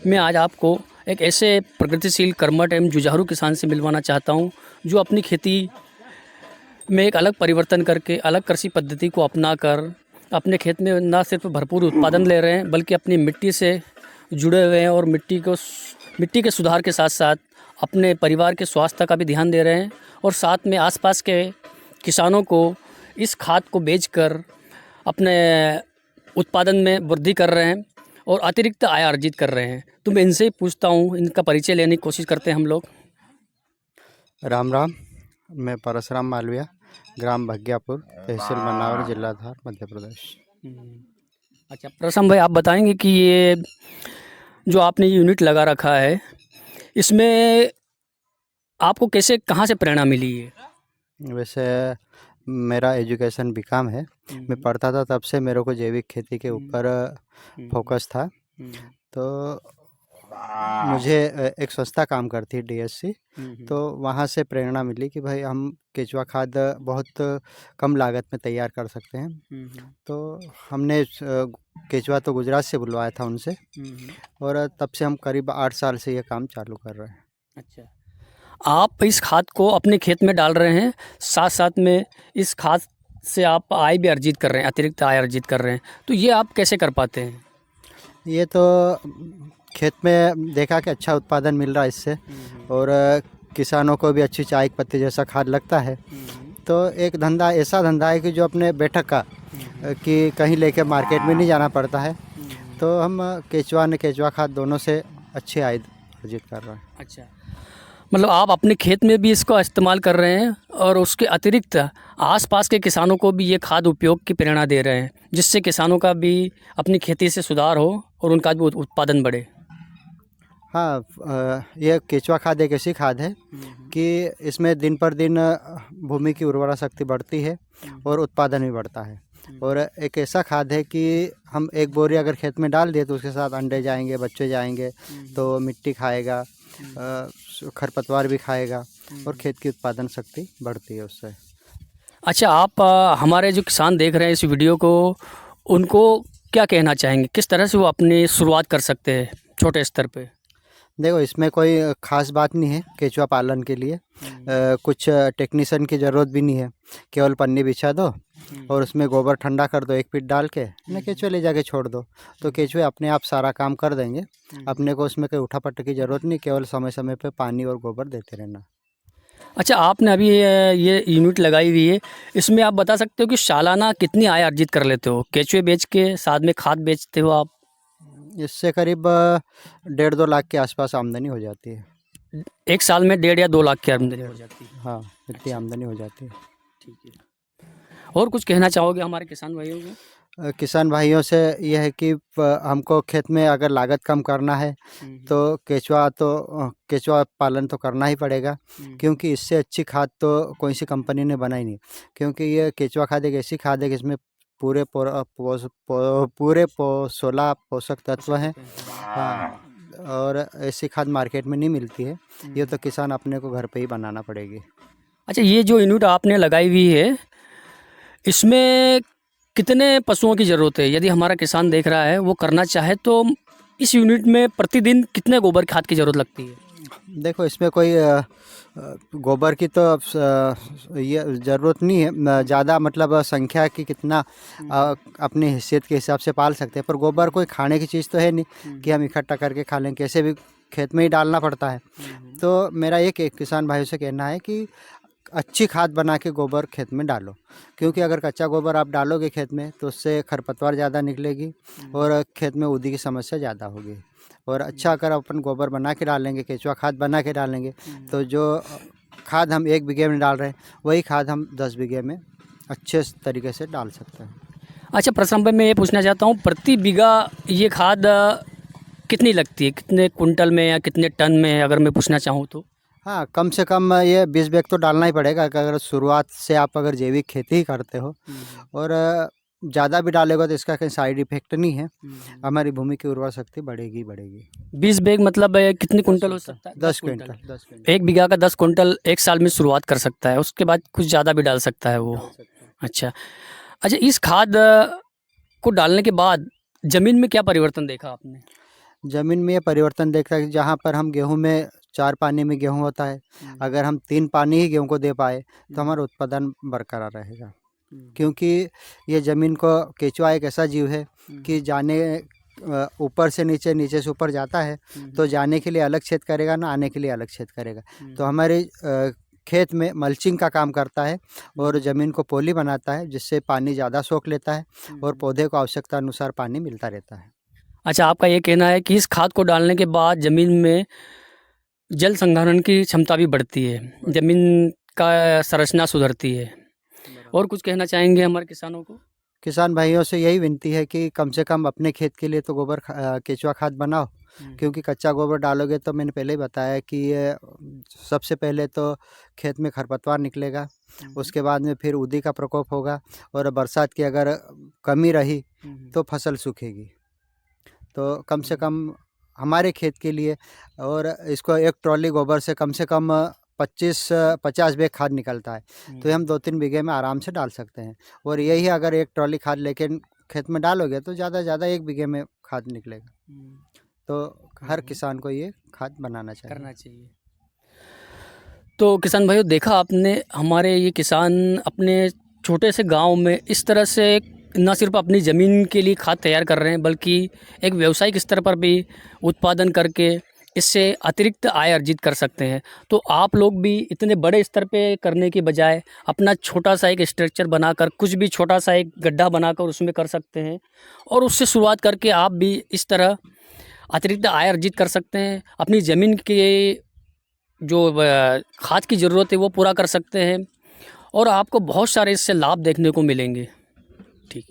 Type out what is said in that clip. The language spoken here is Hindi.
मैं आज आपको एक ऐसे प्रगतिशील, कर्मठ एवं जुझारू किसान से मिलवाना चाहता हूं, जो अपनी खेती में एक अलग परिवर्तन करके, अलग कृषि पद्धति को अपनाकर अपने खेत में न सिर्फ भरपूर उत्पादन ले रहे हैं, बल्कि अपनी मिट्टी से जुड़े हुए हैं और मिट्टी के सुधार के साथ-साथ अपने परिवार के स्वास्थ्य का भी ध्यान दे रहे हैं और साथ में आसपास के किसानों को इस खाद को बेचकर अपने उत्पादन में वृद्धि कर रहे हैं और अतिरिक्त आय अर्जित कर रहे हैं। तो मैं इनसे ही पूछता हूँ, इनका परिचय लेने की कोशिश करते हैं हम लोग। राम राम। मैं परशुराम मालविया, ग्राम भग्यापुर, तहसील मन्नावर, जिला धार, मध्य प्रदेश। अच्छा प्रसम भाई, आप बताएंगे कि ये जो आपने यूनिट लगा रखा है, इसमें आपको कैसे, कहाँ से प्रेरणा मिली है? वैसे मेरा एजुकेशन बीकॉम है। मैं पढ़ता था तब से मेरे को जैविक खेती के ऊपर फोकस था। तो मुझे एक संस्था काम करती है डीएससी, तो वहाँ से प्रेरणा मिली कि भाई हम केचुआ खाद बहुत कम लागत में तैयार कर सकते हैं। तो हमने केचुआ तो गुजरात से बुलवाया था उनसे, और तब से हम करीब 8 साल से ये काम चालू कर रहे हैं। अच्छा, आप इस खाद को अपने खेत में डाल रहे हैं, साथ साथ में इस खाद से आप आय भी अर्जित कर रहे हैं, अतिरिक्त आय अर्जित कर रहे हैं, तो ये आप कैसे कर पाते हैं? ये तो खेत में देखा कि अच्छा उत्पादन मिल रहा है इससे, और किसानों को भी अच्छी चाय की पत्ती जैसा खाद लगता है। तो एक धंधा, ऐसा धंधा है कि जो अपने बैठक का कि कहीं लेके मार्केट में नहीं जाना पड़ता है। तो हम केचुआ खाद दोनों से अच्छी आय अर्जित कर रहे हैं। अच्छा, मतलब आप अपने खेत में भी इसका इस्तेमाल कर रहे हैं और उसके अतिरिक्त आसपास के किसानों को भी ये खाद उपयोग की प्रेरणा दे रहे हैं, जिससे किसानों का भी अपनी खेती से सुधार हो और उनका भी उत्पादन बढ़े। हाँ, ये केचुआ खाद एक ऐसी खाद है कि इसमें दिन पर दिन भूमि की उर्वरा शक्ति बढ़ती है और उत्पादन भी बढ़ता है। और एक ऐसा खाद है कि हम एक बोरी अगर खेत में डाल दिए तो उसके साथ अंडे जाएंगे, बच्चे जाएंगे, तो मिट्टी खाएगा, खरपतवार भी खाएगा और खेत की उत्पादन शक्ति बढ़ती है उससे। अच्छा, आप हमारे जो किसान देख रहे हैं इस वीडियो को, उनको क्या कहना चाहेंगे, किस तरह से वो अपनी शुरुआत कर सकते हैं छोटे स्तर पे? देखो, इसमें कोई ख़ास बात नहीं है केचुआ पालन के लिए। कुछ टेक्नीशियन की ज़रूरत भी नहीं है। केवल पन्नी बिछा दो और उसमें गोबर ठंडा कर दो, एक पीट डाल के ना केचुए ले जाके छोड़ दो, तो केचुए अपने आप सारा काम कर देंगे। अपने को उसमें कोई उठा-पट की ज़रूरत नहीं, केवल समय-समय पे पानी और गोबर देते रहना। अच्छा, आपने अभी ये यूनिट लगाई हुई है, इसमें आप बता सकते हो कि सालाना कितनी आय अर्जित कर लेते हो? केचुए बेच के साथ में खाद बेचते हो आप? इससे करीब 1.5-2 लाख के आसपास आमदनी हो जाती है। एक साल में 1.5 या 2 लाख की आमदनी हो जाती है। हाँ, इतनी आमदनी हो जाती है। ठीक है। और कुछ कहना चाहोगे हमारे किसान भाइयों को? किसान भाइयों से यह है कि हमको खेत में अगर लागत कम करना है तो केचुआ पालन तो करना ही पड़ेगा, क्योंकि इससे अच्छी खाद तो कोई सी कंपनी ने बनाई नहीं। क्योंकि ये केचुआ खाद एक ऐसी खाद है कि इसमें पूरे 16 पोषक तत्व हैं। हाँ, और ऐसी खाद मार्केट में नहीं मिलती है। ये तो किसान अपने को घर पे ही बनाना पड़ेगी। अच्छा, ये जो यूनिट आपने लगाई हुई है, इसमें कितने पशुओं की ज़रूरत है? यदि हमारा किसान देख रहा है, वो करना चाहे, तो इस यूनिट में प्रतिदिन कितने गोबर खाद की ज़रूरत लगती है? देखो, इसमें कोई गोबर की तो ये ज़रूरत नहीं है ज़्यादा, मतलब संख्या की कितना अपनी हैसियत के हिसाब से पाल सकते हैं। पर गोबर कोई खाने की चीज़ तो है नहीं कि हम इकट्ठा करके खा लें, कैसे भी खेत में ही डालना पड़ता है। तो मेरा एक किसान भाइयों से कहना है कि अच्छी खाद बना के गोबर खेत में डालो, क्योंकि अगर कच्चा गोबर आप डालोगे खेत में तो उससे खरपतवार ज़्यादा निकलेगी और खेत में उदी की समस्या ज़्यादा होगी। और अच्छा अगर अपन गोबर बना के डालेंगे, केचुआ खाद बना के डालेंगे, तो जो खाद हम 1 बीघे में डाल रहे हैं वही खाद हम 10 बीघे में अच्छे तरीके से डाल सकते हैं। अच्छा प्रसम भाई, मैं ये पूछना चाहता हूँ, प्रति बीघा ये खाद कितनी लगती है? कितने कुंटल में या कितने टन में, अगर मैं पूछना चाहूँ तो? हाँ, कम से कम ये 20 बैग तो डालना ही पड़ेगा अगर शुरुआत से आप अगर जैविक खेती ही करते हो। और ज़्यादा भी डालेगा तो इसका कहीं साइड इफेक्ट नहीं है। हमारी भूमि की उर्वरा शक्ति बढ़ेगी ही बढ़ेगी। 20 बैग मतलब कितनी कुंटल हो सकता है? 10 क्विंटल। 1 बीघा का 10 कुंटल एक साल में शुरुआत कर सकता है, उसके बाद कुछ ज़्यादा भी डाल सकता है वो। अच्छा, अच्छा, इस खाद को डालने के बाद ज़मीन में क्या परिवर्तन देखा आपने? ज़मीन में ये परिवर्तन देखता है कि जहाँ पर हम गेहूँ में 4 पानी में गेहूँ होता है, अगर हम 3 पानी ही गेहूँ को दे पाए तो हमारा उत्पादन बरकरार रहेगा। क्योंकि ये ज़मीन को केंचुआ एक ऐसा जीव है कि जाने ऊपर से नीचे, नीचे से ऊपर जाता है, तो जाने के लिए अलग छेद करेगा ना, आने के लिए अलग छेद करेगा। तो हमारे खेत में मल्चिंग का काम करता है और ज़मीन को पोली बनाता है, जिससे पानी ज़्यादा सोख लेता है और पौधे को आवश्यकता अनुसार पानी मिलता रहता है। अच्छा, आपका ये कहना है कि इस खाद को डालने के बाद ज़मीन में जल संधारण की क्षमता भी बढ़ती है, ज़मीन का संरचना सुधरती है। और कुछ कहना चाहेंगे हमारे किसानों को? किसान भाइयों से यही विनती है कि कम से कम अपने खेत के लिए तो केंचुआ खाद बनाओ, क्योंकि कच्चा गोबर डालोगे तो मैंने पहले ही बताया कि ये सबसे पहले तो खेत में खरपतवार निकलेगा, उसके बाद में फिर उदी का प्रकोप होगा और बरसात की अगर कमी रही तो फसल सूखेगी। तो कम से कम हमारे खेत के लिए, और इसको एक ट्रॉली गोबर से कम 50 बैग खाद निकलता है, तो ये हम 2-3 बीघे में आराम से डाल सकते हैं। और यही अगर एक ट्रॉली खाद लेके खेत में डालोगे तो ज़्यादा से ज़्यादा 1 बीघे में खाद निकलेगा। तो हर किसान को ये खाद बनाना चाहिए, करना चाहिए। तो किसान भाइयों, देखा आपने, हमारे ये किसान अपने छोटे से गांव में इस तरह से न सिर्फ अपनी ज़मीन के लिए खाद तैयार कर रहे हैं, बल्कि एक व्यावसायिक स्तर पर भी उत्पादन करके इससे अतिरिक्त आय अर्जित कर सकते हैं। तो आप लोग भी इतने बड़े स्तर पे करने के बजाय अपना छोटा सा एक स्ट्रक्चर बनाकर, कुछ भी छोटा सा एक गड्ढा बनाकर उसमें कर सकते हैं, और उससे शुरुआत करके आप भी इस तरह अतिरिक्त आय अर्जित कर सकते हैं। अपनी ज़मीन के जो खाद की ज़रूरत है वो पूरा कर सकते हैं, और आपको बहुत सारे इससे लाभ देखने को मिलेंगे। ठीक।